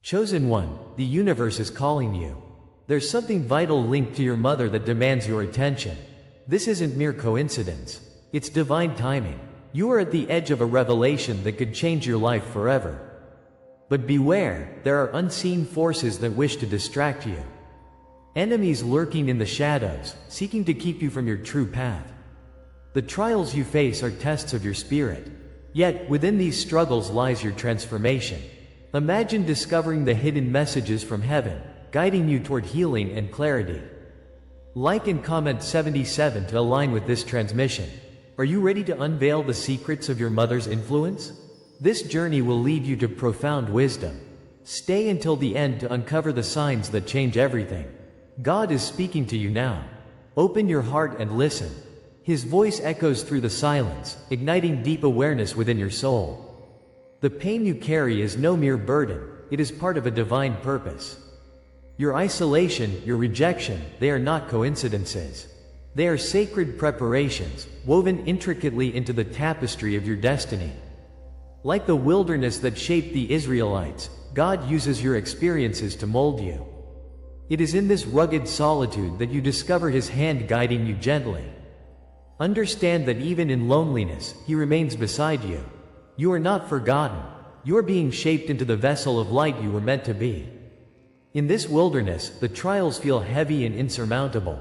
Chosen one, the universe is calling you. There's something vital linked to your mother that demands your attention. This isn't mere coincidence. It's divine timing. You are at the edge of a revelation that could change your life forever. But beware, there are unseen forces that wish to distract you. Enemies lurking in the shadows, seeking to keep you from your true path. The trials you face are tests of your spirit. Yet, within these struggles lies your transformation. Imagine discovering the hidden messages from heaven, guiding you toward healing and clarity. Like and comment 77 to align with this transmission. Are you ready to unveil the secrets of your mother's influence? This journey will lead you to profound wisdom. Stay until the end to uncover the signs that change everything. God is speaking to you now. Open your heart and listen. His voice echoes through the silence, igniting deep awareness within your soul. The pain you carry is no mere burden, it is part of a divine purpose. Your isolation, your rejection, they are not coincidences. They are sacred preparations, woven intricately into the tapestry of your destiny. Like the wilderness that shaped the Israelites, God uses your experiences to mold you. It is in this rugged solitude that you discover His hand guiding you gently. Understand that even in loneliness, He remains beside you. You are not forgotten. You are being shaped into the vessel of light you were meant to be. In this wilderness, the trials feel heavy and insurmountable.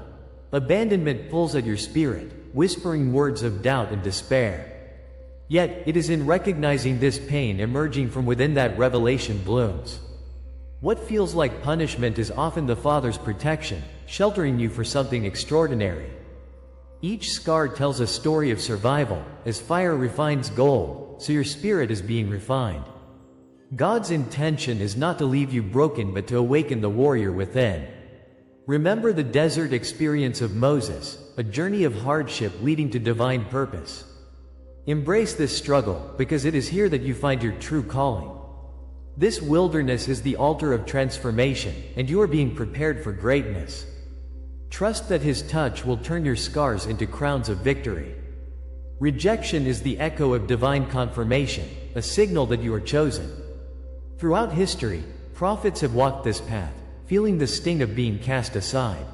Abandonment pulls at your spirit, whispering words of doubt and despair. Yet, it is in recognizing this pain emerging from within that revelation blooms. What feels like punishment is often the Father's protection, sheltering you for something extraordinary. Each scar tells a story of survival, as fire refines gold, so your spirit is being refined. God's intention is not to leave you broken but to awaken the warrior within. Remember the desert experience of Moses, a journey of hardship leading to divine purpose. Embrace this struggle, because it is here that you find your true calling. This wilderness is the altar of transformation, and you are being prepared for greatness. Trust that His touch will turn your scars into crowns of victory. Rejection is the echo of divine confirmation, a signal that you are chosen. Throughout history, prophets have walked this path, feeling the sting of being cast aside.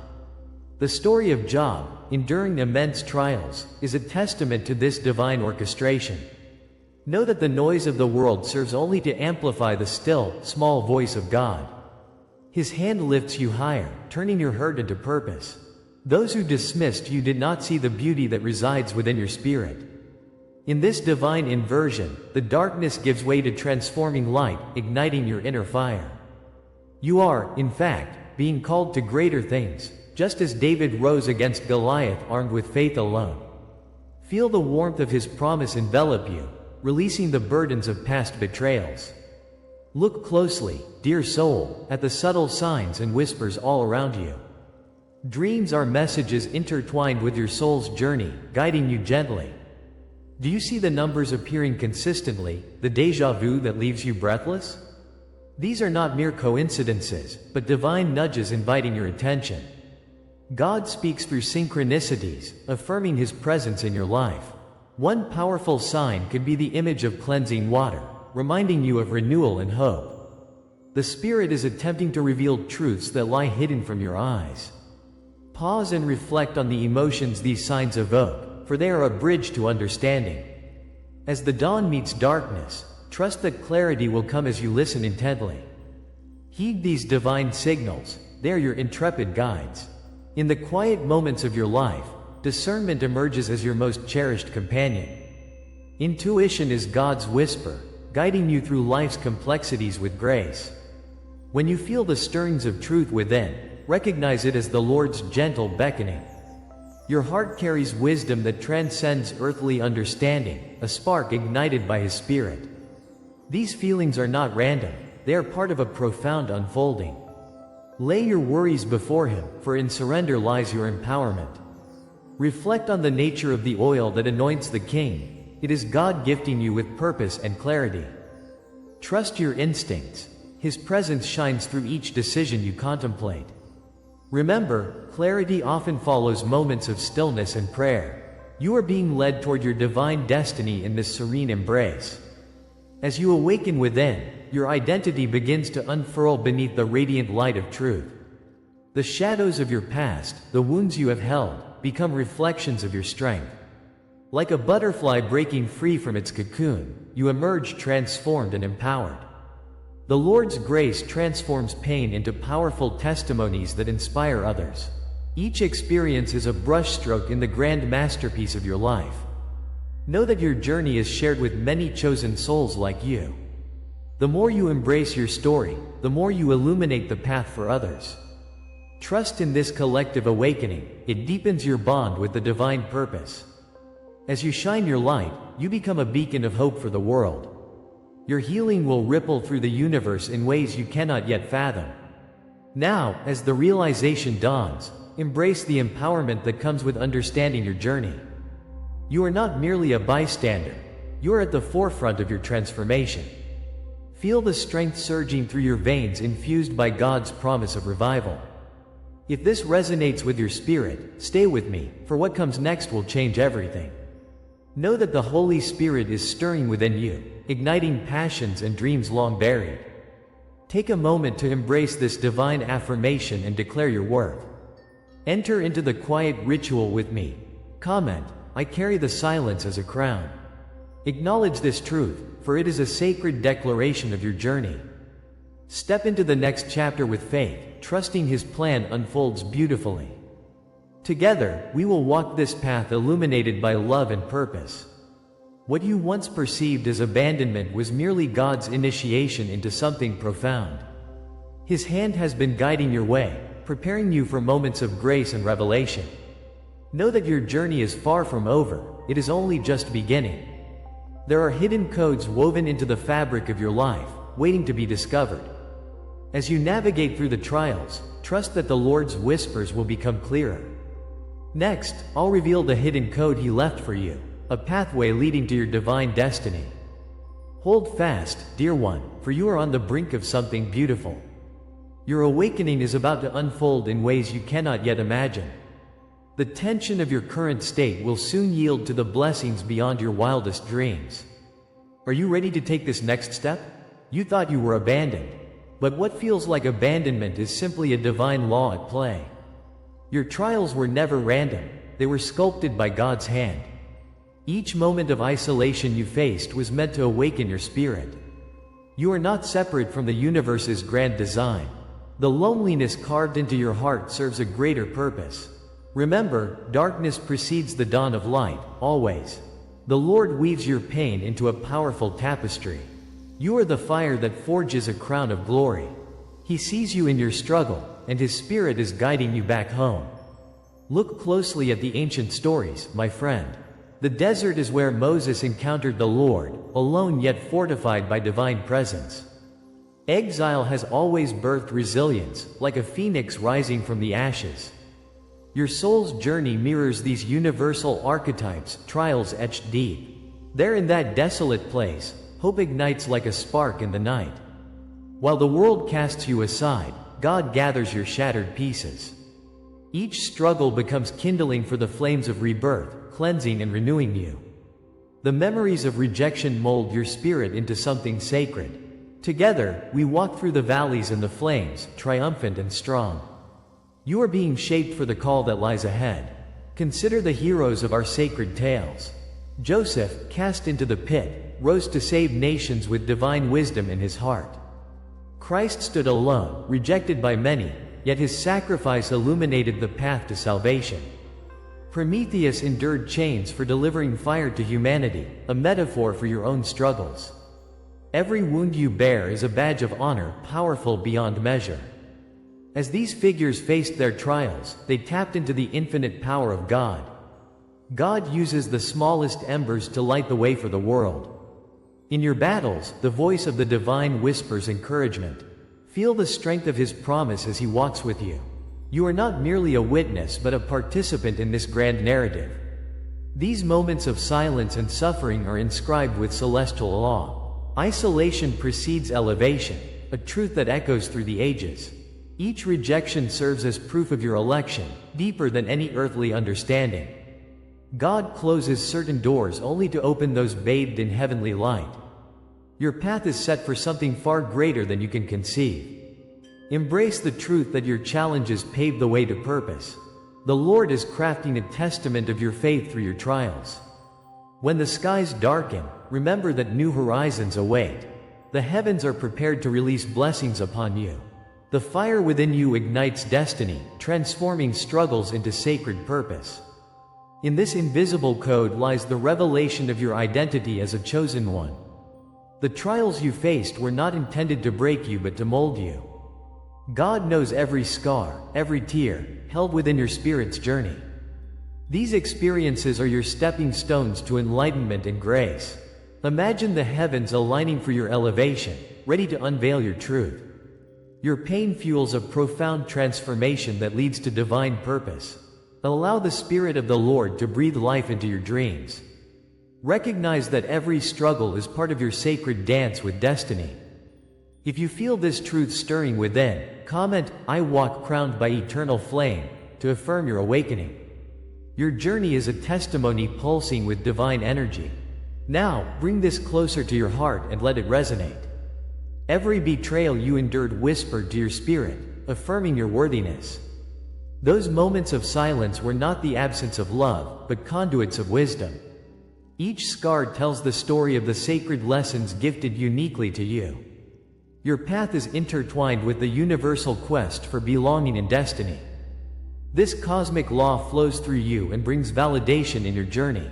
The story of Job, enduring immense trials, is a testament to this divine orchestration. Know that the noise of the world serves only to amplify the still, small voice of God. His hand lifts you higher, turning your hurt into purpose. Those who dismissed you did not see the beauty that resides within your spirit. In this divine inversion, the darkness gives way to transforming light, igniting your inner fire. You are, in fact, being called to greater things, just as David rose against Goliath armed with faith alone. Feel the warmth of His promise envelop you, releasing the burdens of past betrayals. Look closely, dear soul, at the subtle signs and whispers all around you. Dreams are messages intertwined with your soul's journey, guiding you gently. Do you see the numbers appearing consistently, the déjà vu that leaves you breathless? These are not mere coincidences, but divine nudges inviting your attention. God speaks through synchronicities, affirming His presence in your life. One powerful sign could be the image of cleansing water, reminding you of renewal and hope. The Spirit is attempting to reveal truths that lie hidden from your eyes. Pause and reflect on the emotions these signs evoke, for they are a bridge to understanding. As the dawn meets darkness, trust that clarity will come as you listen intently. Heed these divine signals, they are your intrepid guides. In the quiet moments of your life, discernment emerges as your most cherished companion. Intuition is God's whisper, guiding you through life's complexities with grace. When you feel the stirrings of truth within, recognize it as the Lord's gentle beckoning. Your heart carries wisdom that transcends earthly understanding, a spark ignited by His Spirit. These feelings are not random, they are part of a profound unfolding. Lay your worries before Him, for in surrender lies your empowerment. Reflect on the nature of the oil that anoints the King. It is God gifting you with purpose and clarity. Trust your instincts. His presence shines through each decision you contemplate. Remember, clarity often follows moments of stillness and prayer. You are being led toward your divine destiny in this serene embrace. As you awaken within, your identity begins to unfurl beneath the radiant light of truth. The shadows of your past, the wounds you have held, become reflections of your strength. Like a butterfly breaking free from its cocoon, you emerge transformed and empowered. The Lord's grace transforms pain into powerful testimonies that inspire others. Each experience is a brushstroke in the grand masterpiece of your life. Know that your journey is shared with many chosen souls like you. The more you embrace your story, the more you illuminate the path for others. Trust in this collective awakening, it deepens your bond with the divine purpose. As you shine your light, you become a beacon of hope for the world. Your healing will ripple through the universe in ways you cannot yet fathom. Now, as the realization dawns, embrace the empowerment that comes with understanding your journey. You are not merely a bystander, you are at the forefront of your transformation. Feel the strength surging through your veins infused by God's promise of revival. If this resonates with your spirit, stay with me, for what comes next will change everything. Know that the Holy Spirit is stirring within you, igniting passions and dreams long buried. Take a moment to embrace this divine affirmation and declare your worth. Enter into the quiet ritual with me. Comment, I carry the silence as a crown. Acknowledge this truth, for it is a sacred declaration of your journey. Step into the next chapter with faith, trusting His plan unfolds beautifully. Together, we will walk this path illuminated by love and purpose. What you once perceived as abandonment was merely God's initiation into something profound. His hand has been guiding your way, preparing you for moments of grace and revelation. Know that your journey is far from over, it is only just beginning. There are hidden codes woven into the fabric of your life, waiting to be discovered. As you navigate through the trials, trust that the Lord's whispers will become clearer. Next, I'll reveal the hidden code He left for you, a pathway leading to your divine destiny. Hold fast, dear one, for you are on the brink of something beautiful. Your awakening is about to unfold in ways you cannot yet imagine. The tension of your current state will soon yield to the blessings beyond your wildest dreams. Are you ready to take this next step? You thought you were abandoned. But what feels like abandonment is simply a divine law at play. Your trials were never random, they were sculpted by God's hand. Each moment of isolation you faced was meant to awaken your spirit. You are not separate from the universe's grand design. The loneliness carved into your heart serves a greater purpose. Remember, darkness precedes the dawn of light, always. The Lord weaves your pain into a powerful tapestry. You are the fire that forges a crown of glory. He sees you in your struggle, and His Spirit is guiding you back home. Look closely at the ancient stories, my friend. The desert is where Moses encountered the Lord, alone yet fortified by divine presence. Exile has always birthed resilience, like a phoenix rising from the ashes. Your soul's journey mirrors these universal archetypes, trials etched deep. There in that desolate place, hope ignites like a spark in the night. While the world casts you aside, God gathers your shattered pieces. Each struggle becomes kindling for the flames of rebirth, cleansing and renewing you. The memories of rejection mold your spirit into something sacred. Together, we walk through the valleys and the flames, triumphant and strong. You are being shaped for the call that lies ahead. Consider the heroes of our sacred tales. Joseph, cast into the pit, rose to save nations with divine wisdom in his heart. Christ stood alone, rejected by many, yet his sacrifice illuminated the path to salvation. Prometheus endured chains for delivering fire to humanity, a metaphor for your own struggles. Every wound you bear is a badge of honor, powerful beyond measure. As these figures faced their trials, they tapped into the infinite power of God. God uses the smallest embers to light the way for the world. In your battles, the voice of the divine whispers encouragement. Feel the strength of His promise as He walks with you. You are not merely a witness but a participant in this grand narrative. These moments of silence and suffering are inscribed with celestial law. Isolation precedes elevation, a truth that echoes through the ages. Each rejection serves as proof of your election, deeper than any earthly understanding. God closes certain doors only to open those bathed in heavenly light. Your path is set for something far greater than you can conceive. Embrace the truth that your challenges pave the way to purpose. The Lord is crafting a testament of your faith through your trials. When the skies darken, remember that new horizons await. The heavens are prepared to release blessings upon you. The fire within you ignites destiny, transforming struggles into sacred purpose. In this invisible code lies the revelation of your identity as a chosen one. The trials you faced were not intended to break you but to mold you. God knows every scar, every tear, held within your spirit's journey. These experiences are your stepping stones to enlightenment and grace. Imagine the heavens aligning for your elevation, ready to unveil your truth. Your pain fuels a profound transformation that leads to divine purpose. Allow the Spirit of the Lord to breathe life into your dreams. Recognize that every struggle is part of your sacred dance with destiny. If you feel this truth stirring within, comment, "I walk crowned by eternal flame," to affirm your awakening. Your journey is a testimony pulsing with divine energy. Now, bring this closer to your heart and let it resonate. Every betrayal you endured whispered to your spirit, affirming your worthiness. Those moments of silence were not the absence of love, but conduits of wisdom. Each scar tells the story of the sacred lessons gifted uniquely to you. Your path is intertwined with the universal quest for belonging and destiny. This cosmic law flows through you and brings validation in your journey.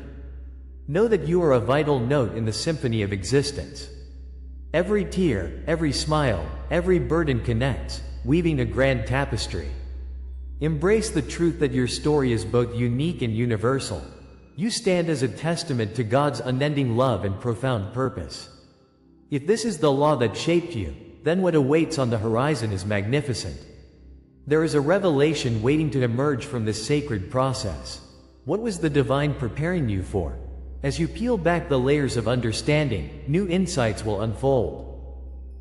Know that you are a vital note in the symphony of existence. Every tear, every smile, every burden connects, weaving a grand tapestry. Embrace the truth that your story is both unique and universal. You stand as a testament to God's unending love and profound purpose. If this is the law that shaped you, then what awaits on the horizon is magnificent. There is a revelation waiting to emerge from this sacred process. What was the divine preparing you for? As you peel back the layers of understanding, new insights will unfold.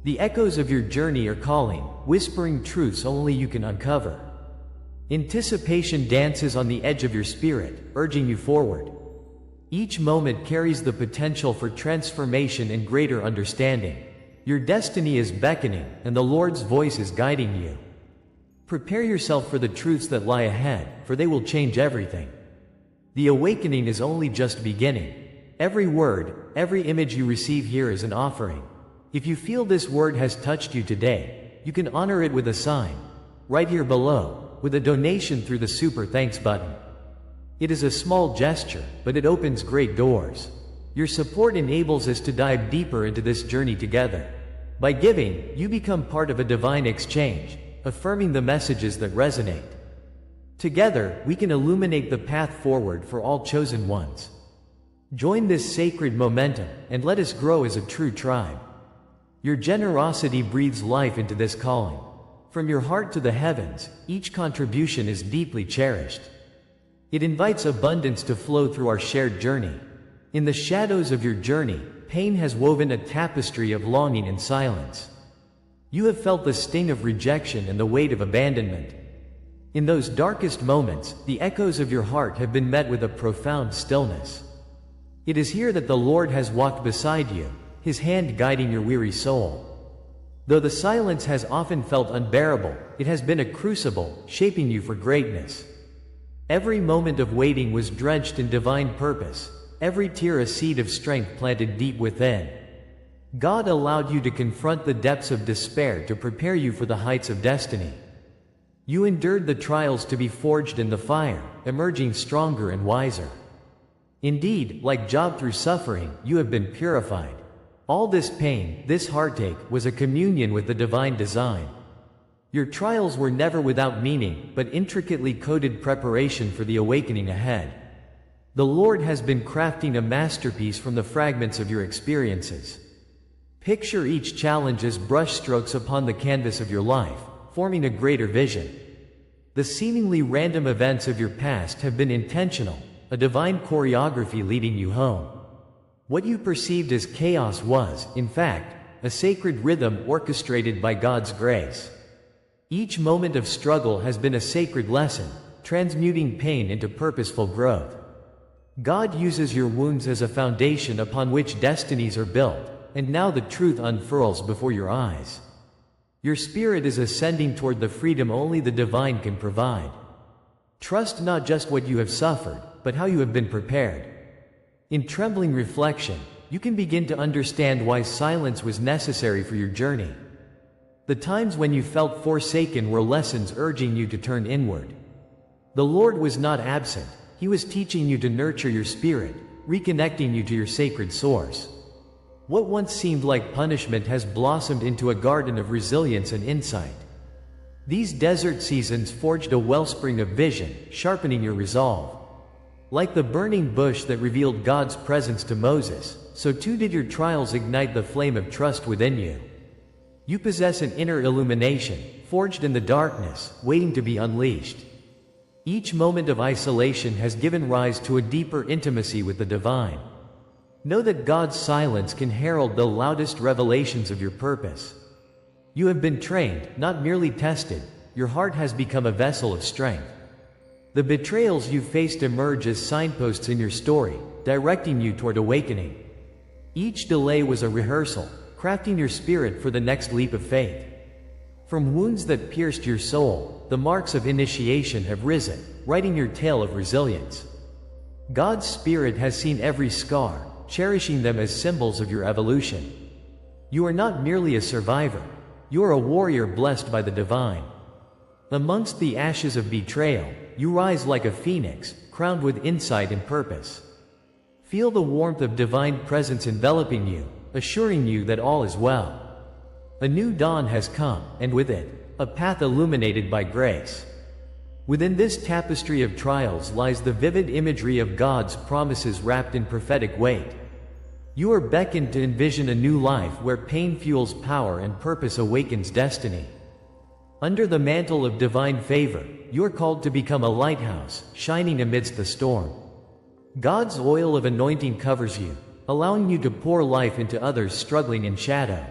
The echoes of your journey are calling, whispering truths only you can uncover. Anticipation dances on the edge of your spirit, urging you forward. Each moment carries the potential for transformation and greater understanding. Your destiny is beckoning, and the Lord's voice is guiding you. Prepare yourself for the truths that lie ahead, for they will change everything. The awakening is only just beginning. Every word, every image you receive here is an offering. If you feel this word has touched you today, you can honor it with a sign, right here below, with a donation through the Super Thanks button. It is a small gesture, but it opens great doors. Your support enables us to dive deeper into this journey together. By giving, you become part of a divine exchange, affirming the messages that resonate. Together, we can illuminate the path forward for all chosen ones. Join this sacred momentum, and let us grow as a true tribe. Your generosity breathes life into this calling. From your heart to the heavens, each contribution is deeply cherished. It invites abundance to flow through our shared journey. In the shadows of your journey, pain has woven a tapestry of longing and silence. You have felt the sting of rejection and the weight of abandonment. In those darkest moments, the echoes of your heart have been met with a profound stillness. It is here that the Lord has walked beside you, His hand guiding your weary soul. Though the silence has often felt unbearable, it has been a crucible, shaping you for greatness. Every moment of waiting was drenched in divine purpose, every tear a seed of strength planted deep within. God allowed you to confront the depths of despair to prepare you for the heights of destiny. You endured the trials to be forged in the fire, emerging stronger and wiser. Indeed, like Job through suffering, you have been purified. All this pain, this heartache, was a communion with the divine design. Your trials were never without meaning, but intricately coded preparation for the awakening ahead. The Lord has been crafting a masterpiece from the fragments of your experiences. Picture each challenge as brushstrokes upon the canvas of your life, forming a greater vision. The seemingly random events of your past have been intentional, a divine choreography leading you home. What you perceived as chaos was, in fact, a sacred rhythm orchestrated by God's grace. Each moment of struggle has been a sacred lesson, transmuting pain into purposeful growth. God uses your wounds as a foundation upon which destinies are built, and now the truth unfurls before your eyes. Your spirit is ascending toward the freedom only the divine can provide. Trust not just what you have suffered, but how you have been prepared. In trembling reflection, you can begin to understand why silence was necessary for your journey. The times when you felt forsaken were lessons urging you to turn inward. The Lord was not absent, He was teaching you to nurture your spirit, reconnecting you to your sacred source. What once seemed like punishment has blossomed into a garden of resilience and insight. These desert seasons forged a wellspring of vision, sharpening your resolve. Like the burning bush that revealed God's presence to Moses, so too did your trials ignite the flame of trust within you. You possess an inner illumination, forged in the darkness, waiting to be unleashed. Each moment of isolation has given rise to a deeper intimacy with the divine. Know that God's silence can herald the loudest revelations of your purpose. You have been trained, not merely tested. Your heart has become a vessel of strength. The betrayals you faced emerge as signposts in your story, directing you toward awakening. Each delay was a rehearsal, crafting your spirit for the next leap of faith. From wounds that pierced your soul, the marks of initiation have risen, writing your tale of resilience. God's Spirit has seen every scar, cherishing them as symbols of your evolution. You are not merely a survivor, you are a warrior blessed by the divine. Amongst the ashes of betrayal, you rise like a phoenix, crowned with insight and purpose. Feel the warmth of divine presence enveloping you, assuring you that all is well. A new dawn has come, and with it, a path illuminated by grace. Within this tapestry of trials lies the vivid imagery of God's promises wrapped in prophetic weight. You are beckoned to envision a new life where pain fuels power and purpose awakens destiny. Under the mantle of divine favor, you are called to become a lighthouse, shining amidst the storm. God's oil of anointing covers you, allowing you to pour life into others struggling in shadow.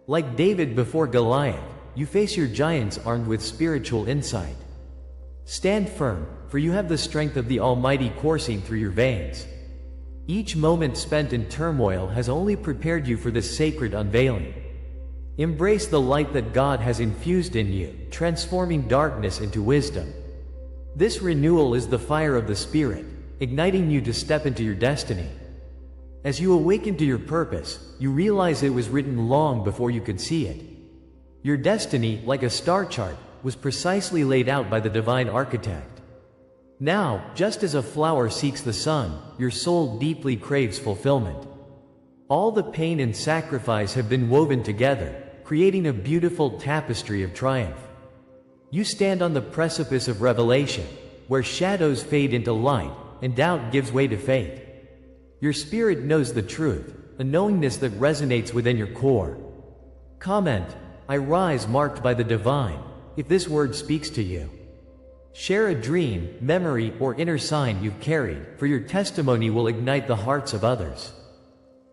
Like David before Goliath, you face your giants armed with spiritual insight. Stand firm, for you have the strength of the Almighty coursing through your veins. Each moment spent in turmoil has only prepared you for this sacred unveiling. Embrace the light that God has infused in you, transforming darkness into wisdom. This renewal is the fire of the Spirit, igniting you to step into your destiny. As you awaken to your purpose, you realize it was written long before you could see it. Your destiny, like a star chart, was precisely laid out by the divine architect. Now, just as a flower seeks the sun, your soul deeply craves fulfillment. All the pain and sacrifice have been woven together, creating a beautiful tapestry of triumph. You stand on the precipice of revelation, where shadows fade into light, and doubt gives way to faith. Your spirit knows the truth, a knowingness that resonates within your core. Comment, I rise marked by the divine, if this word speaks to you. Share a dream, memory, or inner sign you've carried, for your testimony will ignite the hearts of others.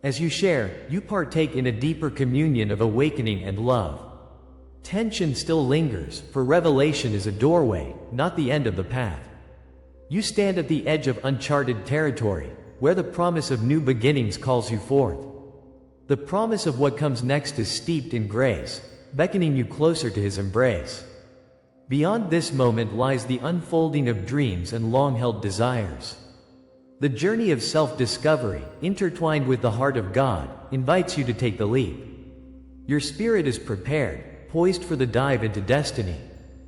As you share, you partake in a deeper communion of awakening and love. Tension still lingers, for revelation is a doorway, not the end of the path. You stand at the edge of uncharted territory, where the promise of new beginnings calls you forth. The promise of what comes next is steeped in grace, beckoning you closer to His embrace. Beyond this moment lies the unfolding of dreams and long-held desires. The journey of self-discovery, intertwined with the heart of God, invites you to take the leap. Your spirit is prepared, poised for the dive into destiny.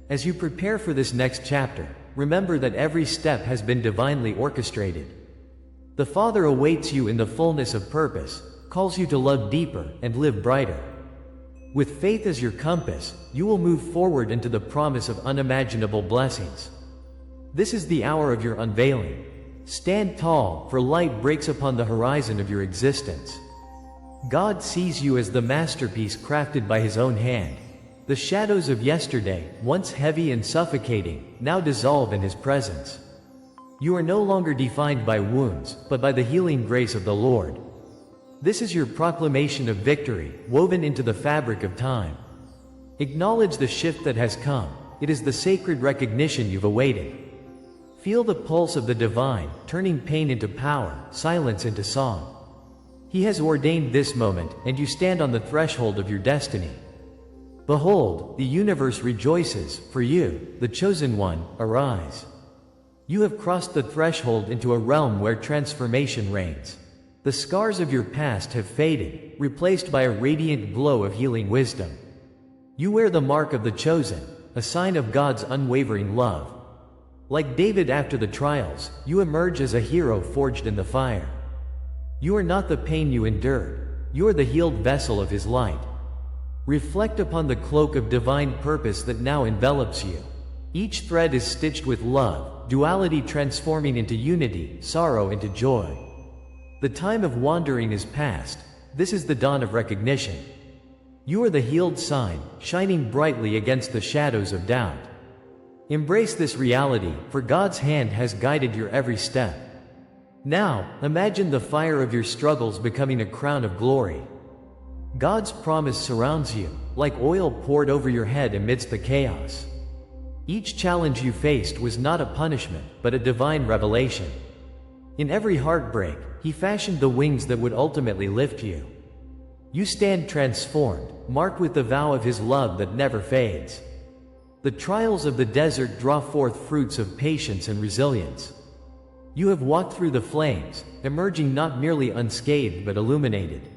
As you prepare for this next chapter, remember that every step has been divinely orchestrated. The Father awaits you in the fullness of purpose, calls you to love deeper and live brighter. With faith as your compass, you will move forward into the promise of unimaginable blessings. This is the hour of your unveiling. Stand tall, for light breaks upon the horizon of your existence. God sees you as the masterpiece crafted by His own hand. The shadows of yesterday, once heavy and suffocating, now dissolve in His presence. You are no longer defined by wounds, but by the healing grace of the Lord. This is your proclamation of victory, woven into the fabric of time. Acknowledge the shift that has come. It is the sacred recognition you've awaited. Feel the pulse of the divine, turning pain into power, silence into song. He has ordained this moment, and you stand on the threshold of your destiny. Behold, the universe rejoices, for you, the chosen one, arise. You have crossed the threshold into a realm where transformation reigns. The scars of your past have faded, replaced by a radiant glow of healing wisdom. You wear the mark of the chosen, a sign of God's unwavering love. Like David after the trials, you emerge as a hero forged in the fire. You are not the pain you endured, you are the healed vessel of His light. Reflect upon the cloak of divine purpose that now envelops you. Each thread is stitched with love, duality transforming into unity, sorrow into joy. The time of wandering is past, this is the dawn of recognition. You are the healed sign, shining brightly against the shadows of doubt. Embrace this reality, for God's hand has guided your every step. Now, imagine the fire of your struggles becoming a crown of glory. God's promise surrounds you, like oil poured over your head amidst the chaos. Each challenge you faced was not a punishment, but a divine revelation. In every heartbreak, He fashioned the wings that would ultimately lift you. You stand transformed, marked with the vow of His love that never fades. The trials of the desert draw forth fruits of patience and resilience. You have walked through the flames, emerging not merely unscathed but illuminated.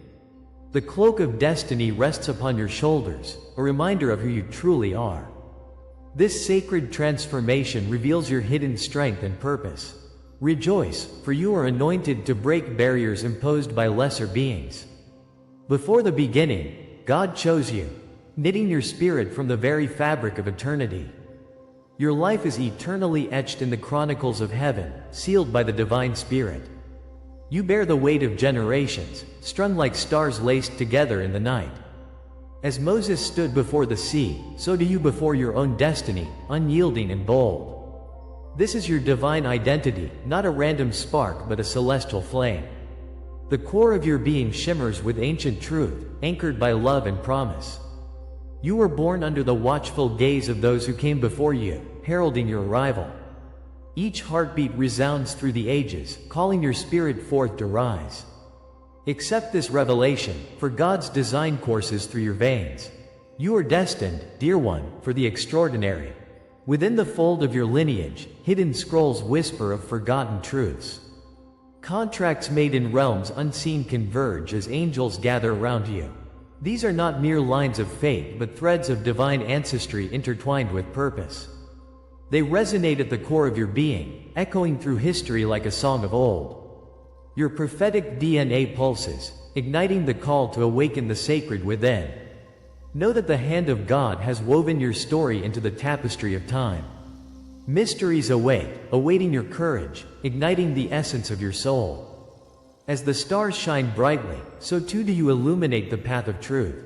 The cloak of destiny rests upon your shoulders, a reminder of who you truly are. This sacred transformation reveals your hidden strength and purpose. Rejoice, for you are anointed to break barriers imposed by lesser beings. Before the beginning, God chose you, knitting your spirit from the very fabric of eternity. Your life is eternally etched in the chronicles of heaven, sealed by the divine Spirit. You bear the weight of generations, strung like stars laced together in the night. As Moses stood before the sea, so do you before your own destiny, unyielding and bold. This is your divine identity, not a random spark but a celestial flame. The core of your being shimmers with ancient truth, anchored by love and promise. You were born under the watchful gaze of those who came before you, heralding your arrival. Each heartbeat resounds through the ages, calling your spirit forth to rise. Accept this revelation, for God's design courses through your veins. You are destined, dear one, for the extraordinary. Within the fold of your lineage, hidden scrolls whisper of forgotten truths. Contracts made in realms unseen converge as angels gather around you. These are not mere lines of fate but threads of divine ancestry intertwined with purpose. They resonate at the core of your being, echoing through history like a song of old. Your prophetic DNA pulses, igniting the call to awaken the sacred within. Know that the hand of God has woven your story into the tapestry of time. Mysteries await, awaiting your courage, igniting the essence of your soul. As the stars shine brightly, so too do you illuminate the path of truth.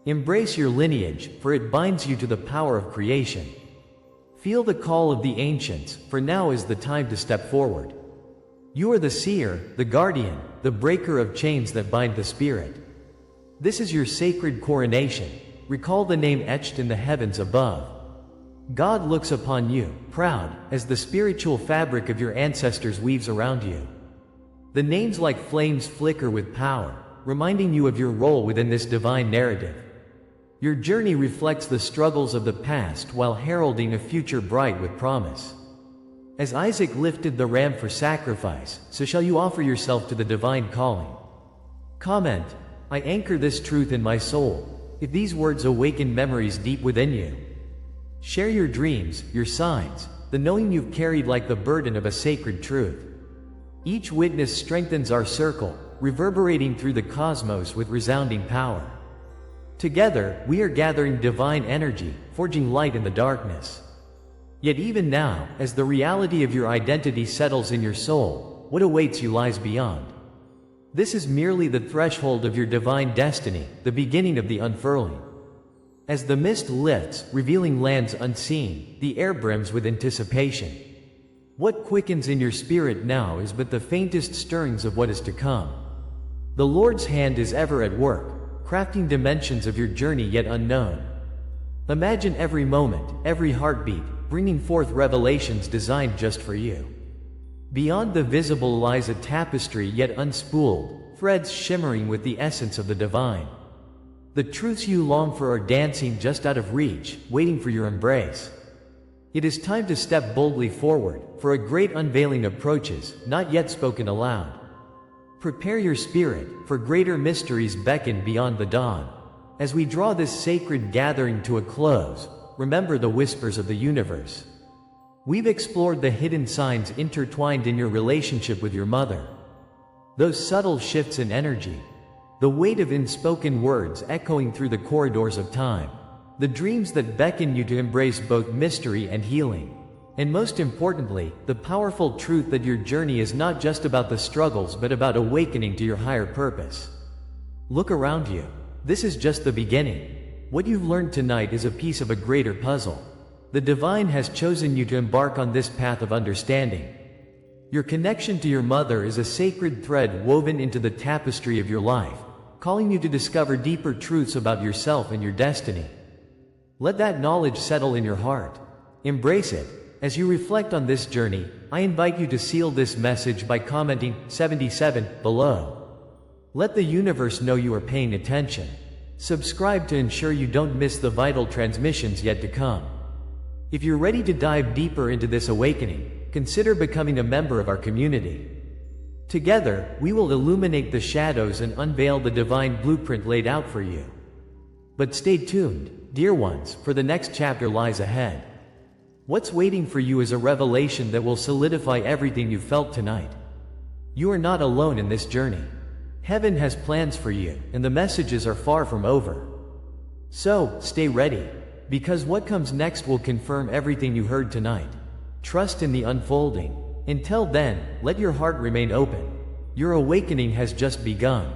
Embrace your lineage, for it binds you to the power of creation. Feel the call of the ancients, for now is the time to step forward. You are the seer, the guardian, the breaker of chains that bind the spirit. This is your sacred coronation. Recall the name etched in the heavens above. God looks upon you, proud, as the spiritual fabric of your ancestors weaves around you. The names like flames flicker with power, reminding you of your role within this divine narrative. Your journey reflects the struggles of the past while heralding a future bright with promise. As Isaac lifted the ram for sacrifice, so shall you offer yourself to the divine calling. Comment: I anchor this truth in my soul. If these words awaken memories deep within you. Share your dreams, your signs, the knowing you've carried like the burden of a sacred truth. Each witness strengthens our circle, reverberating through the cosmos with resounding power. Together, we are gathering divine energy, forging light in the darkness. Yet even now, as the reality of your identity settles in your soul, what awaits you lies beyond. This is merely the threshold of your divine destiny, the beginning of the unfurling. As the mist lifts, revealing lands unseen, the air brims with anticipation. What quickens in your spirit now is but the faintest stirrings of what is to come. The Lord's hand is ever at work, crafting dimensions of your journey yet unknown. Imagine every moment, every heartbeat, bringing forth revelations designed just for you. Beyond the visible lies a tapestry yet unspooled, threads shimmering with the essence of the divine. The truths you long for are dancing just out of reach, waiting for your embrace. It is time to step boldly forward, for a great unveiling approaches, not yet spoken aloud. Prepare your spirit, for greater mysteries beckon beyond the dawn. As we draw this sacred gathering to a close, remember the whispers of the universe. We've explored the hidden signs intertwined in your relationship with your mother. Those subtle shifts in energy, the weight of unspoken words echoing through the corridors of time, the dreams that beckon you to embrace both mystery and healing. And most importantly, the powerful truth that your journey is not just about the struggles but about awakening to your higher purpose. Look around you. This is just the beginning. What you've learned tonight is a piece of a greater puzzle. The divine has chosen you to embark on this path of understanding. Your connection to your mother is a sacred thread woven into the tapestry of your life, calling you to discover deeper truths about yourself and your destiny. Let that knowledge settle in your heart. Embrace it. As you reflect on this journey, I invite you to seal this message by commenting 77 below. Let the universe know you are paying attention. Subscribe to ensure you don't miss the vital transmissions yet to come. If you're ready to dive deeper into this awakening, consider becoming a member of our community. Together, we will illuminate the shadows and unveil the divine blueprint laid out for you. But stay tuned, dear ones, for the next chapter lies ahead. What's waiting for you is a revelation that will solidify everything you felt tonight. You are not alone in this journey. Heaven has plans for you, and the messages are far from over. So, stay ready, because what comes next will confirm everything you heard tonight. Trust in the unfolding. Until then, let your heart remain open. Your awakening has just begun.